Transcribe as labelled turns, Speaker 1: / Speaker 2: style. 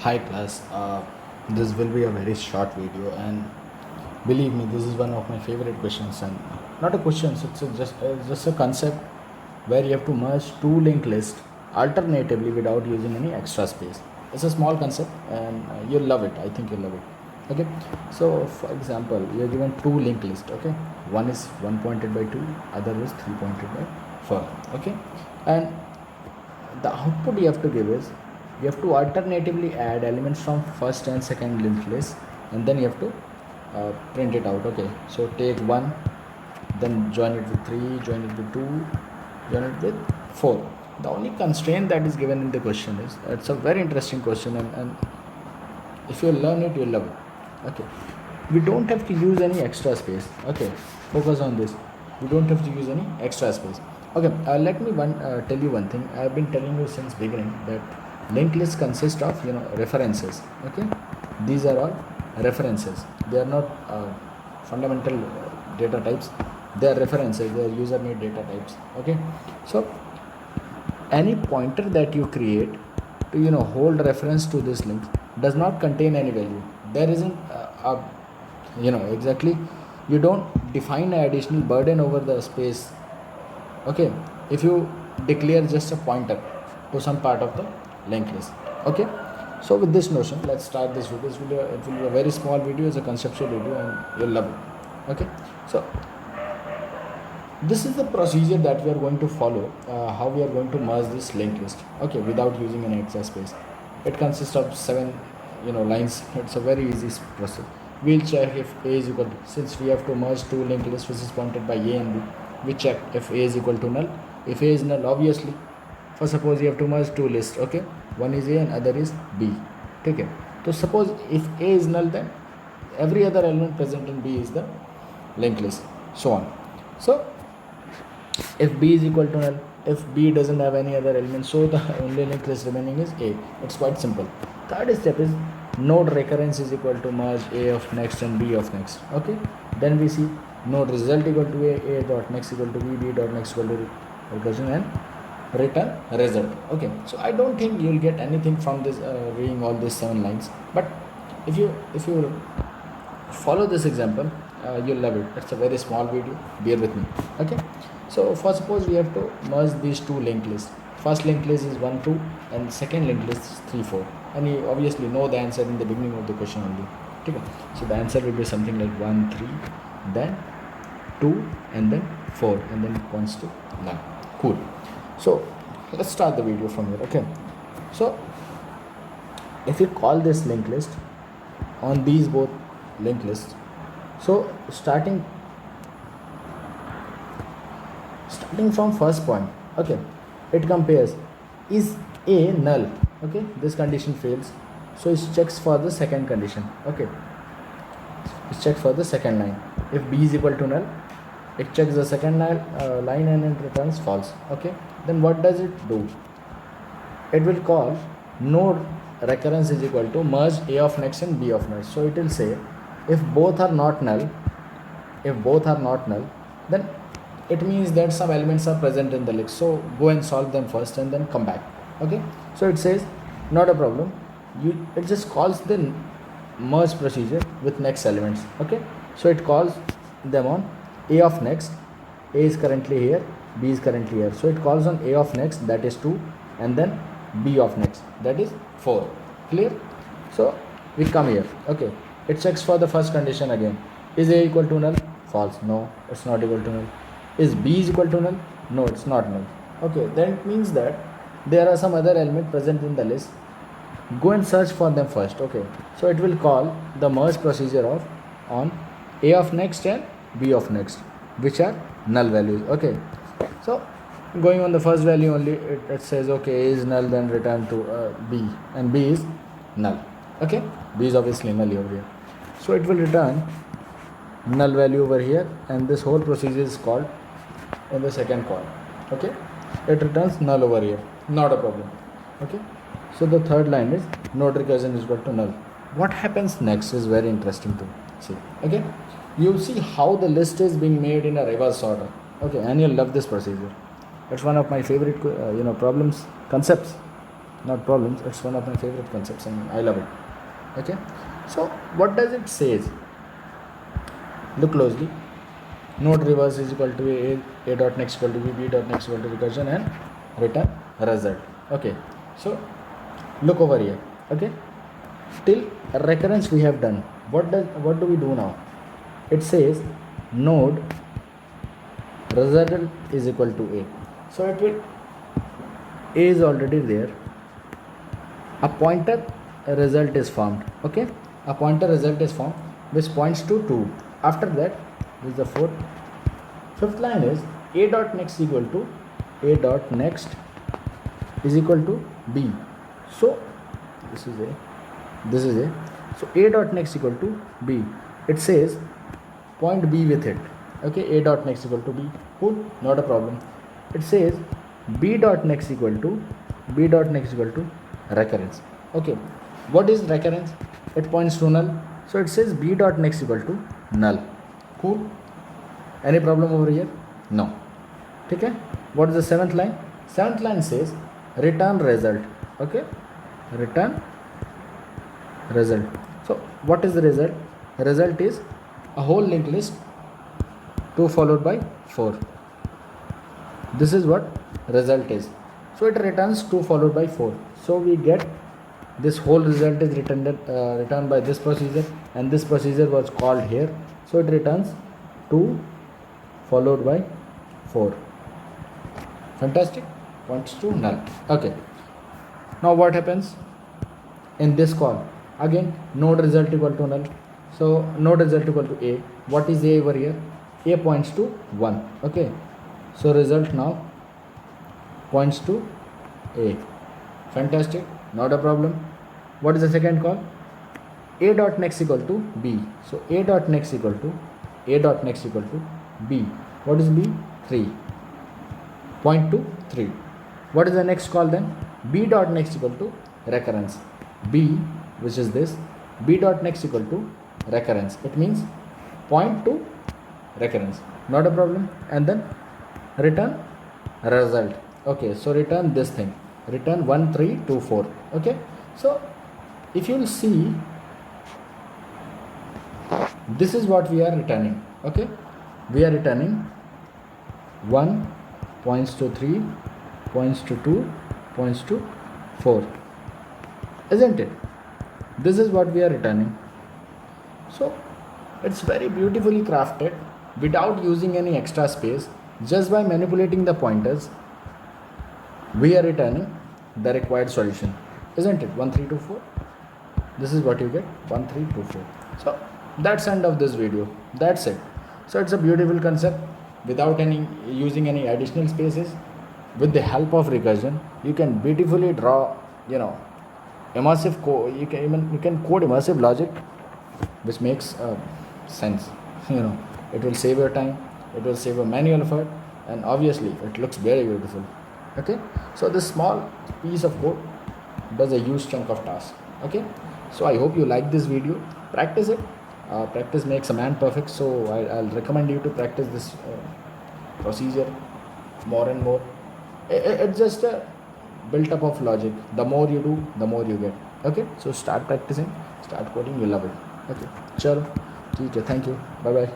Speaker 1: Hi class, this will be a very short video, and believe me, this is one of my favorite questions. And not a question, it's just a concept where you have to merge two linked lists alternatively without using any extra space. It's a small concept, and you'll love it. I think you'll love it. Okay, so for example, you're given two linked lists. Okay, one is 1 pointed by 2, other is 3 pointed by 4. Okay, and the output you have to give is you have to alternatively add elements from first and second linked list, and then you have to print it out. Okay, so take 1, then join it with 3, join it with 2, join it with 4. The only constraint that is given in the question is, it's a very interesting question, and if you learn it, you'll love it. Okay, we don't have to use any extra space. Okay, focus on this. We don't have to use any extra space. Okay, let me tell you one thing. I've been telling you since beginning that linked lists consist of references. Okay, these are all references. They are not fundamental data types. They are references. They are user made data types. Okay, so any pointer that you create to hold reference to this link does not contain any value. There isn't exactly, you don't define an additional burden over the space. Okay, if you declare just a pointer to some part of the linked list. Okay, so with this notion, let's start this video. It will be a very small video. It's a conceptual video, and you'll love it. Okay, so this is the procedure that we are going to follow, how we are going to merge this linked list, okay, without using any extra space. It consists of 7 lines. It's a very easy process. We'll check if a is equal to, since we have to merge two linked lists which is pointed by a and b, we check if a is equal to null. If a is null, obviously, for suppose you have to merge two lists. Okay, one is a and other is b. Okay, so suppose if a is null, then every other element present in b is the linked list, so on. So if b is equal to null, if b doesn't have any other element, so the only linked list remaining is a. It's quite simple. Third step is node recurrence is equal to merge a of next and b of next. Okay, then we see node result equal to a dot next equal to b dot next equal to recursion, and return result. Okay, so I don't think you'll get anything from this reading all these 7 lines, but if you follow this example, you'll love it. It's a very small video, bear with me. Okay, so for suppose we have to merge these two linked lists. First linked list is 1 2, and second linked list is 3 4, and you obviously know the answer in the beginning of the question only. Okay, so the answer will be something like 1 3, then 2, and then 4, and then it points to null. Cool. So let's start the video from here. Okay, so if you call this linked list on these both linked lists, so starting from first point, okay, it compares, is a null? Okay, this condition fails, so it checks for the second condition. Okay, it checks for the second line. If b is equal to null, it checks the second line and it returns false. Okay, then what does it do? It will call node recurrence is equal to merge a of next and b of next. So it will say if both are not null, then it means that some elements are present in the list, so go and solve them first and then come back. Okay, so it says not a problem, it just calls the merge procedure with next elements. Okay, so it calls them on a of next. A is currently here, b is currently here, so it calls on a of next, that is 2, and then b of next, that is 4. Clear? So we come here. Okay, it checks for the first condition again. Is a equal to null? False. No, it's not equal to null. Is b is equal to null? No, it's not null. Okay, then it means that there are some other element present in the list. Go and search for them first. Okay, so it will call the merge procedure of on a of next and b of next, which are null values. Okay, so going on the first value only, it says okay, a is null, then return to b, and b is null. Okay, b is obviously null over here, so it will return null value over here, and this whole procedure is called in the second call. Okay, it returns null over here, not a problem. Okay, so the third line is node recursion is equal to null. What happens next is very interesting to see. Okay, you see how the list is being made in a reverse order. Okay, and you'll love this procedure. It's one of my favorite concepts. not problems. It's one of my favorite concepts and I love it. Okay, so what does it says? Look closely. Node reverse is equal to a dot next equal to b dot next equal to recursion and return result. Okay, so look over here. Okay, till recurrence we have done. What do we do now? It says node result is equal to a. So it will, a is already there. A pointer result is formed. Okay, a pointer result is formed which points to 2. After that, this is the fourth. Fifth line is a dot next equal to a dot next is equal to b. So this is a. So a dot next equal to b. It says point b with it. Okay, a dot next equal to b. Cool, not a problem. It says b dot next equal to recurrence. Okay, what is recurrence? It points to null. So it says b dot next equal to null. Cool. Any problem over here? No. Okay. What is the seventh line? Seventh line says return result. Okay, return result. So what is the result? Result is a whole linked list 2 followed by 4. This is what result is. So it returns 2 followed by 4. So we get this whole result is returned by this procedure, and this procedure was called here. So it returns 2 followed by 4. Fantastic. Points to null. Okay. Now what happens in this call? Again, node result equal to null. So node result equal to a. What is a over here? A points to 1. Okay. So result now points to a. Fantastic. Not a problem. What is the second call? A dot next equal to b. So a dot next equal to b. What is b? 3. Point to 3. What is the next call then? B dot next equal to recurrence. B, which is this, b dot next equal to recurrence. It means point to recurrence. Not a problem. And then return result. Okay, so return this thing. Return 1, 3, 2, 4. Okay, so if you will see, this is what we are returning. Okay, we are returning 1 points to 3, points to 2, points to 4, isn't it? This is what we are returning. So it's very beautifully crafted without using any extra space. Just by manipulating the pointers, we are returning the required solution, isn't it? 1, 3, 2, 4. This is what you get, 1, 3, 2, 4. So that's end of this video. That's it. So it's a beautiful concept without using any additional spaces. With the help of recursion, you can beautifully draw, immersive code. You can code immersive logic, which makes sense. It will save your time. It will save a manual effort, and obviously it looks very beautiful. Okay, so this small piece of code does a huge chunk of task. Okay, so I hope you like this video. Practice it. Practice makes a man perfect. So I'll recommend you to practice this procedure more and more. It's just a built up of logic. The more you do, the more you get. Okay, so start practicing, start coding, you love it. Okay, chalo, theek hai, thank you, bye bye.